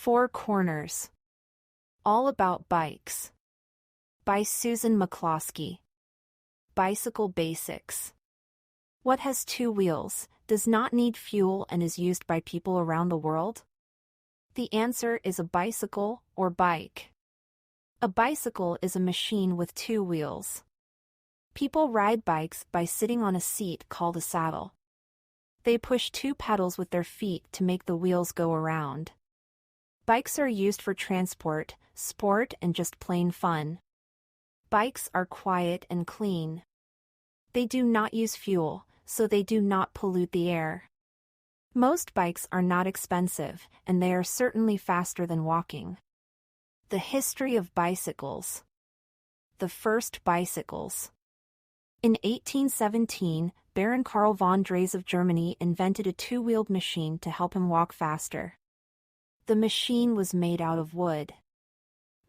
Four Corners. All About Bikes. By Susan McCloskey. Bicycle Basics. What has two wheels, does not need fuel and is used by people around the world? The answer is a bicycle or bike. A bicycle is a machine with two wheels. People ride bikes by sitting on a seat called a saddle. They push two pedals with their feet to make the wheels go around. Bikes are used for transport, sport, and just plain fun. Bikes are quiet and clean. They do not use fuel, so they do not pollute the air. Most bikes are not expensive, and they are certainly faster than walking. The history of bicycles. The first bicycles. In 1817, Baron Karl von Drais of Germany invented a two-wheeled machine to help him walk faster. The machine was made out of wood.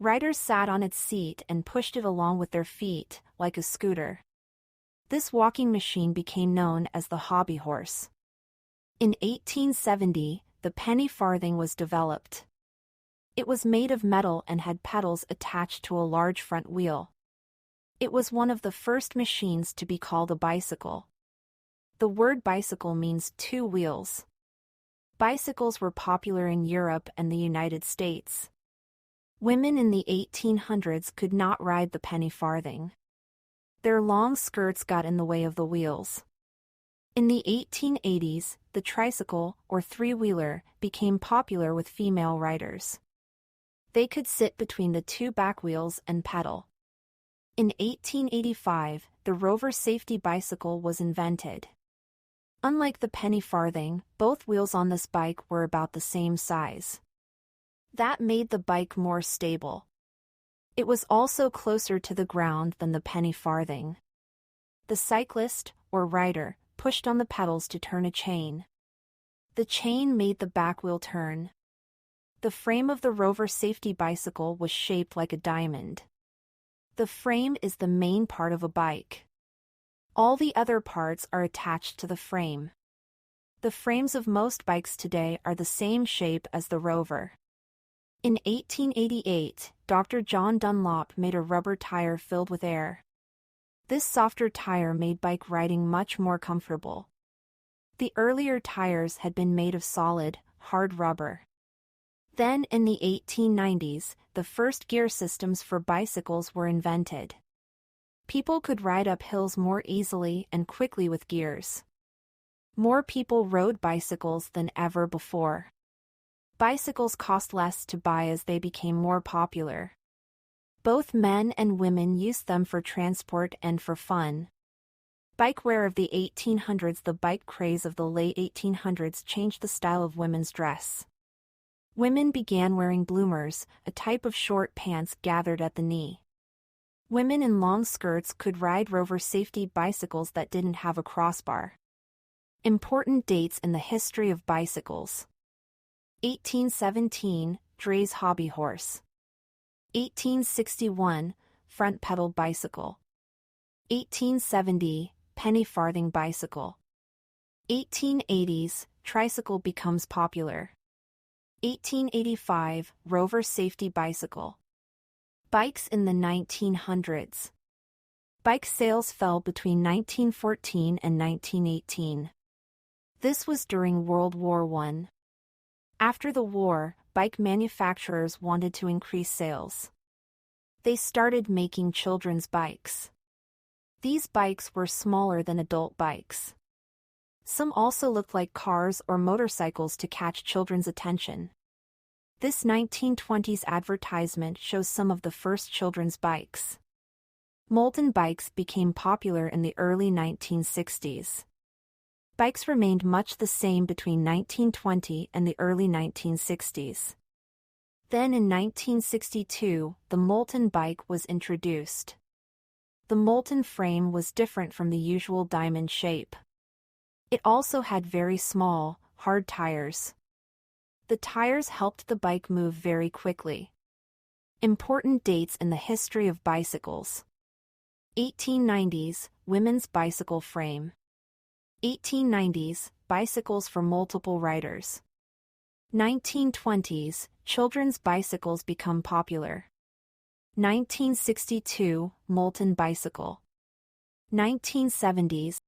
Riders sat on its seat and pushed it along with their feet, like a scooter. This walking machine became known as the hobby horse. In 1870, the penny farthing was developed. It was made of metal and had pedals attached to a large front wheel. It was one of the first machines to be called a bicycle. The word bicycle means two wheels. Bicycles were popular in Europe and the United States. Women in the 1800s could not ride the penny farthing. Their long skirts got in the way of the wheels. In the 1880s, the tricycle, or three-wheeler, became popular with female riders. They could sit between the two back wheels and pedal. In 1885, the Rover safety bicycle was invented. Unlike the penny farthing, both wheels on this bike were about the same size. That made the bike more stable. It was also closer to the ground than the penny farthing. The cyclist, or rider, pushed on the pedals to turn a chain. The chain made the back wheel turn. The frame of the Rover safety bicycle was shaped like a diamond. The frame is the main part of a bike. All the other parts are attached to the frame. The frames of most bikes today are the same shape as the Rover. In 1888, Dr. John Dunlop made a rubber tire filled with air. This softer tire made bike riding much more comfortable. The earlier tires had been made of solid, hard rubber. Then in the 1890s, the first gear systems for bicycles were invented. People could ride up hills more easily and quickly with gears. More people rode bicycles than ever before. Bicycles cost less to buy as they became more popular. Both men and women used them for transport and for fun. Bikewear of the 1800s. The bike craze of the late 1800s changed the style of women's dress. Women began wearing bloomers, a type of short pants gathered at the knee. Women in long skirts could ride Rover safety bicycles that didn't have a crossbar. Important dates in the history of bicycles. 1817, Drais hobby horse. 1861, front pedal bicycle. 1870, penny farthing bicycle. 1880s, tricycle becomes popular. 1885, Rover safety bicycle. Bikes in the 1900s. Bike sales fell between 1914 and 1918. This was during World War I. After the war, bike manufacturers wanted to increase sales. They started making children's bikes. These bikes were smaller than adult bikes. Some also looked like cars or motorcycles to catch children's attention. This 1920s advertisement shows some of the first children's bikes. Molten bikes became popular in the early 1960s. Bikes remained much the same between 1920 and the early 1960s. Then in 1962, the molten bike was introduced. The molten frame was different from the usual diamond shape. It also had very small, hard tires. The tires helped the bike move very quickly. Important dates in the history of bicycles. 1890s, women's bicycle frame. 1890s, bicycles for multiple riders. 1920s, children's bicycles become popular. 1962, molten bicycle. 1970s,